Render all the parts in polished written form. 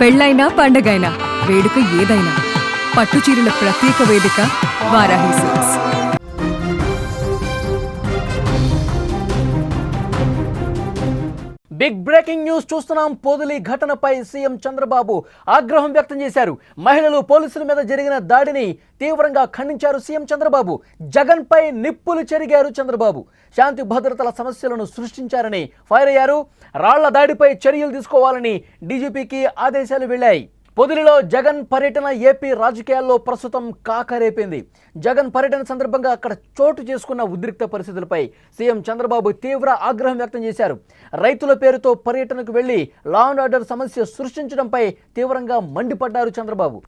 పెళ్ళైనా పండగైనా వేడుక ఏదైనా పట్టుచీరల ప్రత్యేక వేదిక Varahi silks. Big breaking news చూస్తున్నాం. పొదిలి ఘటనపై సీఎం చంద్రబాబు ఆగ్రహం వ్యక్తం చేశారు. మహిళలు పోలీసుల మీద జరిగిన దాడిని తీవ్రంగా ఖండించారు సీఎం చంద్రబాబు. జగన్ పై నిప్పులు చెరిగారు చంద్రబాబు. శాంతి భద్రతల సమస్యలను సృష్టించారని ఫైర్ అయ్యారు. రాళ్ల దాడిపై చర్యలు తీసుకోవాలని డీజీపీకి ఆదేశాలు వెళ్లాయి. పొదిలిలో జగన్ పర్యటన ఏపీ రాజకీయాల్లో ప్రస్తుతం కాకరేపింది. జగన్ పర్యటన సందర్భంగా అక్కడ చోటు చేసుకున్న ఉద్రిక్త పరిస్థితులపై సీఎం చంద్రబాబు తీవ్ర ఆగ్రహం వ్యక్తం చేశారు. రైతుల పేరుతో పర్యటనకు వెళ్లి లా అండ్ ఆర్డర్ సమస్య సృష్టించడంపై తీవ్రంగా మండిపడ్డారు చంద్రబాబు.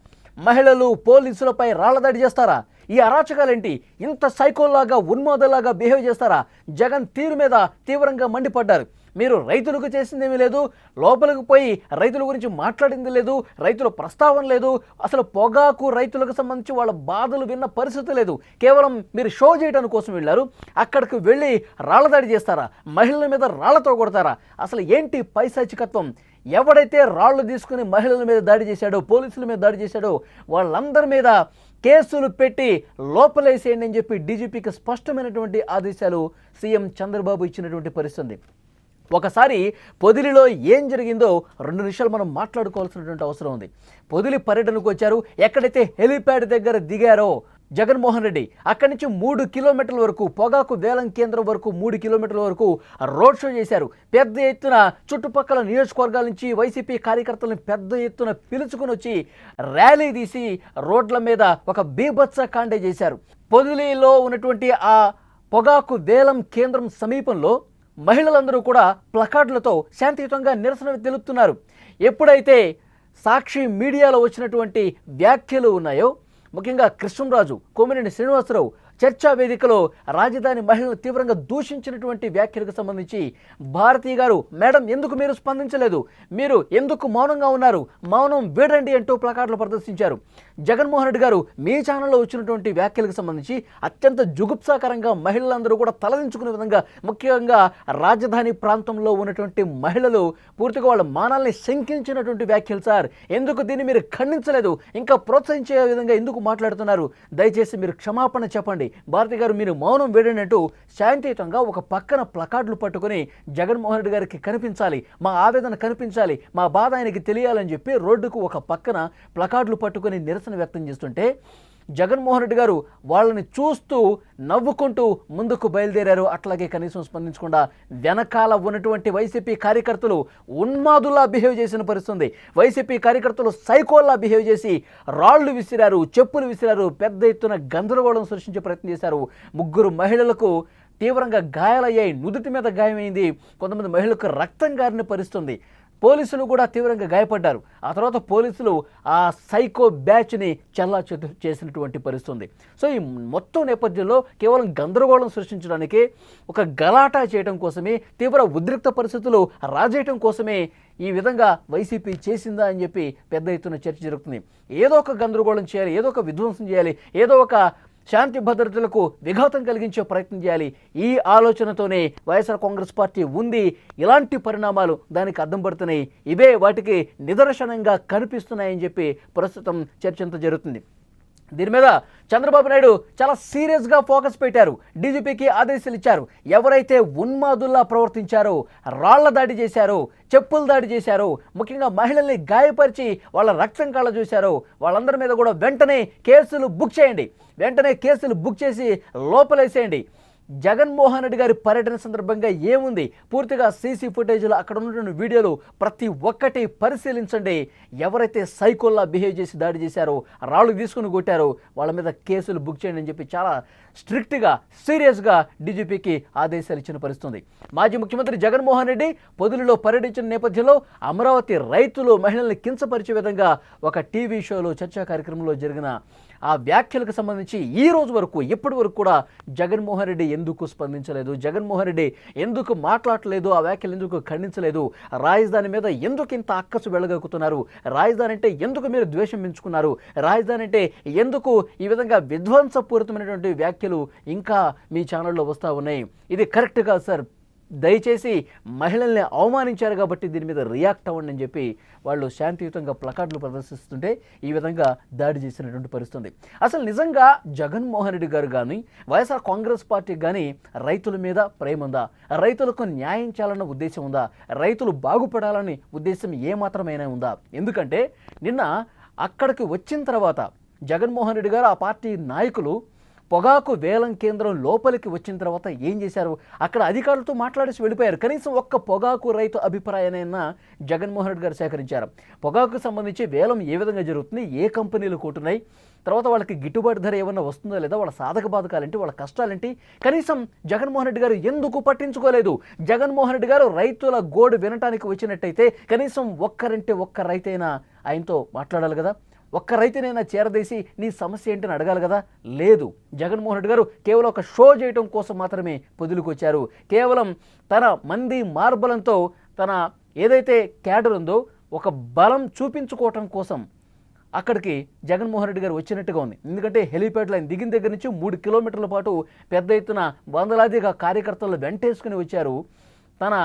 మహిళలు పోలీసులపై రాళ్లదాడి చేస్తారా? ఈ అరాచకాలేంటి? ఇంత సైకోలాగా ఉన్మాదలాగా బిహేవ్ చేస్తారా? జగన్ తీరు మీద తీవ్రంగా మండిపడ్డారు. మీరు రైతులకు చేసిందేమీ లేదు, లోపలికి పోయి రైతుల గురించి మాట్లాడింది లేదు, రైతుల ప్రస్తావన లేదు, అసలు పొగాకు రైతులకు సంబంధించి వాళ్ళ బాధలు విన్న పరిస్థితి లేదు. కేవలం మీరు షో చేయడానికి కోసం వెళ్ళారు. అక్కడికి వెళ్ళి రాళ్లదాడి చేస్తారా? మహిళల మీద రాళ్లతో కొడతారా? అసలు ఏంటి పైశాచికత్వం? ఎవడైతే రాళ్లు తీసుకుని మహిళల మీద దాడి చేశాడో, పోలీసుల మీద దాడి చేశాడో వాళ్ళందరి మీద కేసులు పెట్టి లోపలేసేయండి అని చెప్పి డీజీపీకి స్పష్టమైనటువంటి ఆదేశాలు సీఎం చంద్రబాబు ఇచ్చినటువంటి పరిస్థితి. ఒకసారి పొదిలిలో ఏం జరిగిందో 2 నిమిషాలు మనం మాట్లాడుకోవాల్సినటువంటి అవసరం ఉంది. పొదిలి పర్యటనకు వచ్చారు. ఎక్కడైతే హెలిప్యాడ్ దగ్గర దిగారో జగన్మోహన్ రెడ్డి, అక్కడి నుంచి 3 కిలోమీటర్ల వరకు, పొగాకు వేలం కేంద్రం వరకు 3 కిలోమీటర్ల వరకు రోడ్ షో చేశారు. పెద్ద ఎత్తున చుట్టుపక్కల నియోజకవర్గాల నుంచి వైసీపీ కార్యకర్తలను పెద్ద ఎత్తున పిలుచుకుని వచ్చి ర్యాలీ తీసి రోడ్ల మీద ఒక బీభత్స కాండే చేశారు. పొదిలిలో ఉన్నటువంటి ఆ పొగాకు వేలం కేంద్రం సమీపంలో మహిళలందరూ కూడా ప్లకార్డులతో శాంతియుతంగా నిరసన తెలుపుతున్నారు. ఎప్పుడైతే సాక్షి మీడియాలో వచ్చినటువంటి వ్యాఖ్యలు ఉన్నాయో, ముఖ్యంగా కృష్ణంరాజు, కోమినేని శ్రీనివాసరావు చర్చా వేదికలో రాజధాని మహిళలను తీవ్రంగా దూషించినటువంటి వ్యాఖ్యలకు సంబంధించి భారతి గారు, మేడం ఎందుకు మీరు స్పందించలేదు? మీరు ఎందుకు మౌనంగా ఉన్నారు? మౌనం వీడండి అంటూ ప్లకార్డులు ప్రదర్శించారు. జగన్మోహన్ రెడ్డి గారు మీ ఛానల్లో వచ్చినటువంటి వ్యాఖ్యలకు సంబంధించి అత్యంత జుగుప్సాకరంగా మహిళలందరూ కూడా తలదించుకునే విధంగా, ముఖ్యంగా రాజధాని ప్రాంతంలో ఉన్నటువంటి మహిళలు పూర్తిగా వాళ్ళ మానాల్ని శంకించినటువంటి వ్యాఖ్యలు. సార్, ఎందుకు దీన్ని మీరు ఖండించలేదు? ఇంకా ప్రోత్సహించే విధంగా ఎందుకు మాట్లాడుతున్నారు? దయచేసి మీరు క్షమాపణ చెప్పండి. భారతి గారు, మీరు మౌనం వేడినట్టు శాంతియుతంగా ఒక పక్కన ప్లకార్డులు పట్టుకుని జగన్మోహన్ రెడ్డి గారికి కనిపించాలి, మా ఆవేదన కనిపించాలి, మా బాధ ఆయనకి తెలియాలని చెప్పి రోడ్డుకు ఒక పక్కన ప్లకార్డులు పట్టుకుని నిరసన వ్యక్తం చేస్తుంటే జగన్మోహన్ రెడ్డి గారు వాళ్ళని చూస్తూ నవ్వుకుంటూ ముందుకు బయలుదేరారు. అట్లాగే కనీసం స్పందించకుండా వెనకాల ఉన్నటువంటి వైసీపీ కార్యకర్తలు ఉన్మాదుల్లా బిహేవ్ చేసిన పరిస్థితుంది. వైసీపీ కార్యకర్తలు సైకోల్లా బిహేవ్ చేసి రాళ్లు విసిరారు, చెప్పులు విసిరారు, పెద్ద ఎత్తున గందరగోళం సృష్టించే ప్రయత్నం చేశారు. 3 మహిళలకు తీవ్రంగా గాయాలయ్యాయి, నుదుటి మీద గాయమైంది, కొంతమంది మహిళలకు రక్తం గారిన పరిస్థితుంది. పోలీసులు కూడా తీవ్రంగా గాయపడ్డారు. ఆ తర్వాత పోలీసులు ఆ సైకో బ్యాచ్ని చెల్లాచెదురు చేసినటువంటి పరిస్థితుంది. సో ఈ మొత్తం నేపథ్యంలో కేవలం గందరగోళం సృష్టించడానికి, ఒక గలాటా చేయడం కోసమే, తీవ్ర ఉద్రిక్త పరిస్థితులు రాజేయటం కోసమే ఈ విధంగా వైసీపీ చేసిందా అని చెప్పి పెద్ద ఎత్తున చర్చ జరుగుతుంది. ఏదో ఒక గందరగోళం చేయాలి, ఏదో ఒక విధ్వంసం చేయాలి, ఏదో ఒక శాంతి భద్రతలకు విఘాతం కలిగించే ప్రయత్నం చేయాలి. ఈ ఆలోచనతోనే వైఎస్ఆర్ కాంగ్రెస్ పార్టీ ఉంది. ఇలాంటి పరిణామాలు దానికి అద్దం పడుతున్నాయి. ఇవే వాటికి నిదర్శనంగా కనిపిస్తున్నాయని చెప్పి ప్రస్తుతం చర్చ అంతా జరుగుతుంది. దీని మీద చంద్రబాబు నాయుడు చాలా సీరియస్గా ఫోకస్ పెట్టారు. డీజీపీకి ఆదేశాలు ఇచ్చారు. ఎవరైతే ఉన్మాదుల్లా ప్రవర్తించారో, రాళ్ల దాడి చేశారో, చెప్పుల దాడి చేశారో, ముఖ్యంగా మహిళల్ని గాయపరిచి వాళ్ళ రక్తం కళ్ళ చూశారో వాళ్ళందరి మీద కూడా వెంటనే కేసులు బుక్ చేయండి. వెంటనే కేసులు బుక్ చేసి లోపలేసేయండి. జగన్మోహన్ రెడ్డి గారి పర్యటన సందర్భంగా ఏముంది? పూర్తిగా సీసీ ఫుటేజ్లో అక్కడ ఉన్నటువంటి వీడియోలు ప్రతి ఒక్కటి పరిశీలించండి. ఎవరైతే సైకోల్లా బిహేవ్ చేసి దాడి చేశారో, రాళ్ళు తీసుకుని కొట్టారో వాళ్ళ మీద కేసులు బుక్ చేయండి అని చెప్పి చాలా స్ట్రిక్ట్గా, సీరియస్గా డీజీపీకి ఆదేశాలు ఇచ్చిన పరిస్థితుంది. మాజీ ముఖ్యమంత్రి జగన్మోహన్ రెడ్డి పొదిలిలో పర్యటించిన నేపథ్యంలో అమరావతి రైతులు మహిళల్ని కించపరిచే విధంగా ఒక టీవీ షోలో, చర్చా కార్యక్రమంలో జరిగిన ఆ వ్యాఖ్యలకు సంబంధించి ఈ రోజు వరకు, ఇప్పటి వరకు కూడా జగన్మోహన్ రెడ్డి ఎందుకు స్పందించలేదు? జగన్మోహన్ రెడ్డి ఎందుకు మాట్లాడలేదు? ఆ వ్యాఖ్యలు ఎందుకు ఖండించలేదు? రాజధాని మీద ఎందుకు ఇంత అక్కసు వెళ్ళగక్కుతున్నారు? రాజధాని అంటే ఎందుకు మీరు ద్వేషం పెంచుకున్నారు? రాజధాని అంటే ఎందుకు ఈ విధంగా విధ్వంసపూరితమైనటువంటి వ్యాఖ్యలు ఇంకా మీ ఛానల్లో వస్తూ ఉన్నాయి? ఇది కరెక్ట్ కాదు సార్. దయచేసి మహిళల్ని అవమానించారు కాబట్టి దీని మీద రియాక్ట్ అవ్వండి అని చెప్పి వాళ్ళు శాంతియుతంగా ప్లకార్డులు ప్రదర్శిస్తుంటే ఈ విధంగా దాడి చేసినటువంటి పరిస్థితుంది. అసలు నిజంగా జగన్మోహన్ రెడ్డి గారు కానీ వైఎస్ఆర్ కాంగ్రెస్ పార్టీకి కానీ రైతుల మీద ప్రేమ ఉందా, రైతులకు న్యాయం చేయాలన్న ఉద్దేశం ఉందా, రైతులు బాగుపడాలని ఉద్దేశం ఏమాత్రమైనా ఉందా? ఎందుకంటే నిన్న అక్కడికి వచ్చిన తర్వాత జగన్మోహన్ రెడ్డి గారు ఆ పార్టీ నాయకులు పొగాకు వేలం కేంద్రం లోపలికి వచ్చిన తర్వాత ఏం చేశారు? అక్కడ అధికారులతో మాట్లాడేసి వెళ్ళిపోయారు. కనీసం ఒక్క పొగాకు రైతు అభిప్రాయానైనా జగన్మోహన్ రెడ్డి గారు సేకరించారు. పొగాకు సంబంధించి వేలం ఏ విధంగా జరుగుతుంది, ఏ కంపెనీలు కొంటున్నాయి, తర్వాత వాళ్ళకి గిట్టుబాటు ధర ఏమన్నా వస్తుందో లేదా, వాళ్ళ సాధక బాధకాలేంటి, వాళ్ళ కష్టాలేంటి, కనీసం జగన్మోహన్ రెడ్డి గారు ఎందుకు పట్టించుకోలేదు? జగన్మోహన్ రెడ్డి గారు రైతుల గోడు వినటానికి వచ్చినట్టయితే కనీసం ఒక్క రైతైనా ఆయనతో మాట్లాడాలి కదా, ఒక్క రైతునైనా చేరదీసి నీ సమస్య ఏంటని అడగాలి కదా. లేదు, జగన్మోహన్ రెడ్డి గారు కేవలం ఒక షో చేయడం కోసం మాత్రమే పొదులుకు వచ్చారు. కేవలం తన మంది మార్బలంతో తన ఏదైతే క్యాడర్ ఉందో ఒక బలం చూపించుకోవటం కోసం అక్కడికి జగన్మోహన్ రెడ్డి గారు వచ్చినట్టుగా ఉంది. ఎందుకంటే హెలీప్యాడ్ లైన్ దిగిన దగ్గర నుంచి 3 కిలోమీటర్ల పాటు పెద్ద ఎత్తున వందలాదిగా కార్యకర్తలు వెంటేసుకుని వచ్చారు. తన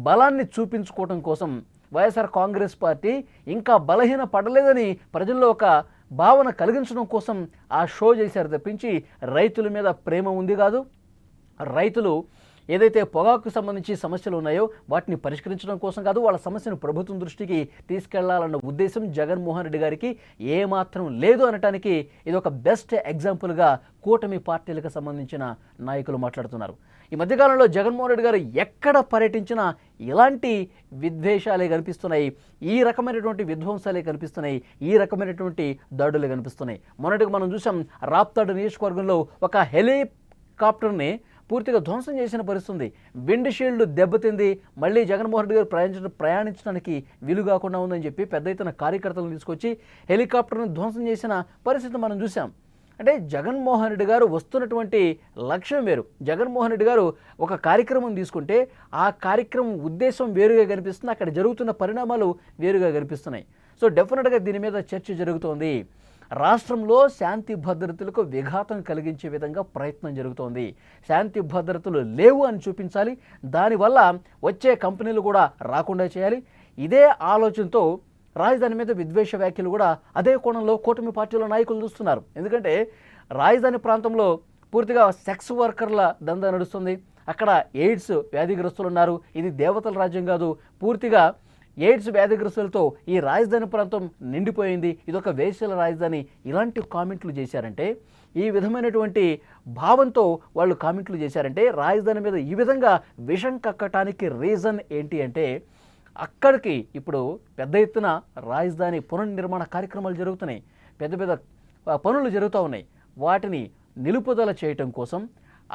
బలాన్ని చూపించుకోవటం కోసం వైఎస్ఆర్ కాంగ్రెస్ పార్టీ ఇంకా బలహీన పడలేదని ప్రజల్లో ఒక భావన కలిగించడం కోసం ఆ షో చేశారు తప్పించి రైతుల మీద ప్రేమ ఉంది కాదు. రైతులు ఏదైతే పొగాకు సంబంధించి సమస్యలు ఉన్నాయో వాటిని పరిష్కరించడం కోసం కాదు, వాళ్ళ సమస్యను ప్రభుత్వం దృష్టికి తీసుకెళ్లాలన్న ఉద్దేశం జగన్మోహన్ రెడ్డి గారికి ఏమాత్రం లేదు అనటానికి ఇది ఒక బెస్ట్ ఎగ్జాంపుల్గా కూటమి పార్టీలకు సంబంధించిన నాయకులు మాట్లాడుతున్నారు. ఈ మధ్యకాలంలో జగన్మోహన్ రెడ్డి గారు ఎక్కడ పర్యటించినా ఇలాంటి విద్వేషాలే కనిపిస్తున్నాయి, ఈ రకమైనటువంటి విధ్వంసాలే కనిపిస్తున్నాయి, ఈ రకమైనటువంటి దాడులే కనిపిస్తున్నాయి. మొన్నటికి మనం చూసాం రాప్తాడు నియోజకవర్గంలో ఒక హెలికాప్టర్ని పూర్తిగా ధ్వంసం చేసిన పరిస్థితుంది. విండ్ షీల్డ్ దెబ్బతింది, మళ్ళీ జగన్మోహన్ రెడ్డి గారు ప్రయాణించడానికి వీలు కాకుండా ఉందని చెప్పి పెద్ద ఎత్తున కార్యకర్తలను తీసుకొచ్చి హెలికాప్టర్ను ధ్వంసం చేసిన పరిస్థితి మనం చూసాం. అంటే జగన్మోహన్ రెడ్డి గారు వస్తున్నటువంటి లక్ష్యం వేరు. జగన్మోహన్ రెడ్డి గారు ఒక కార్యక్రమం తీసుకుంటే ఆ కార్యక్రమం ఉద్దేశం వేరుగా కనిపిస్తుంది, అక్కడ జరుగుతున్న పరిణామాలు వేరుగా కనిపిస్తున్నాయి. సో డెఫినెట్గా దీని మీద చర్చ జరుగుతోంది. రాష్ట్రంలో శాంతి భద్రతలకు విఘాతం కలిగించే విధంగా ప్రయత్నం జరుగుతోంది. శాంతి భద్రతలు లేవు అని చూపించాలి, దానివల్ల వచ్చే కంపెనీలు కూడా రాకుండా చేయాలి. ఇదే ఆలోచనతో రాజధాని మీద విద్వేష వ్యాఖ్యలు కూడా అదే కోణంలో కూటమి పార్టీల నాయకులు చూస్తున్నారు. ఎందుకంటే రాజధాని ప్రాంతంలో పూర్తిగా సెక్స్ వర్కర్ల దందా నడుస్తుంది, అక్కడ ఎయిడ్స్ వ్యాధిగ్రస్తులు ఉన్నారు, ఇది దేవతల రాజ్యం కాదు, పూర్తిగా ఎయిడ్స్ వ్యాధిగ్రస్తులతో ఈ రాజధాని ప్రాంతం నిండిపోయింది, ఇదొక వేశ్యల రాజధాని, ఇలాంటి కామెంట్లు చేశారంటే, ఈ విధమైనటువంటి భావంతో వాళ్ళు కామెంట్లు చేశారంటే రాజధాని మీద ఈ విధంగా విషం కక్కటానికి రీజన్ ఏంటి అంటే అక్కడికి ఇప్పుడు పెద్ద ఎత్తున రాజధాని పునర్నిర్మాణ కార్యక్రమాలు జరుగుతున్నాయి, పెద్ద పెద్ద పనులు జరుగుతూ ఉన్నాయి. వాటిని నిలుపుదల చేయటం కోసం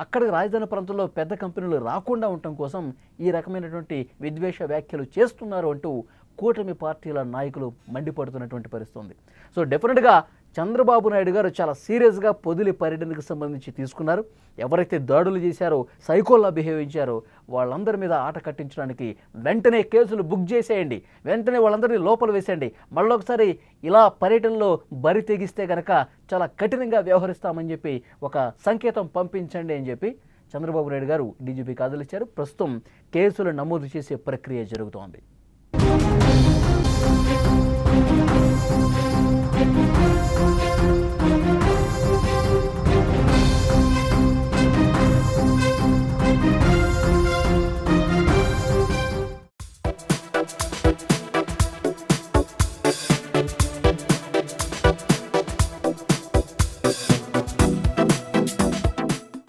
అక్కడికి రాజధాని ప్రాంతంలో పెద్ద కంపెనీలు రాకుండా ఉండటం కోసం ఈ రకమైనటువంటి విద్వేష వ్యాఖ్యలు చేస్తున్నారు అంటూ కూటమి పార్టీల నాయకులు మండిపడుతున్నటువంటి పరిస్థితి. సో డెఫినెట్గా చంద్రబాబు నాయుడు గారు చాలా సీరియస్గా పొదిలి పర్యటనకు సంబంధించి తీసుకున్నారు. ఎవరైతే దాడులు చేశారో, సైకోల్లా బిహేవ్ చేశారో వాళ్ళందరి మీద ఆట కట్టించడానికి వెంటనే కేసులు బుక్ చేసేయండి, వెంటనే వాళ్ళందరినీ లోపల వేసేయండి, మళ్ళొకసారి ఇలా పర్యటనలో బరి తెగిస్తే కనుక చాలా కఠినంగా వ్యవహరిస్తామని చెప్పి ఒక సంకేతం పంపించండి అని చెప్పి చంద్రబాబు నాయుడు గారు డీజీపీకి ఆదేశాలు ఇచ్చారు. ప్రస్తుతం కేసులు నమోదు చేసే ప్రక్రియ జరుగుతోంది.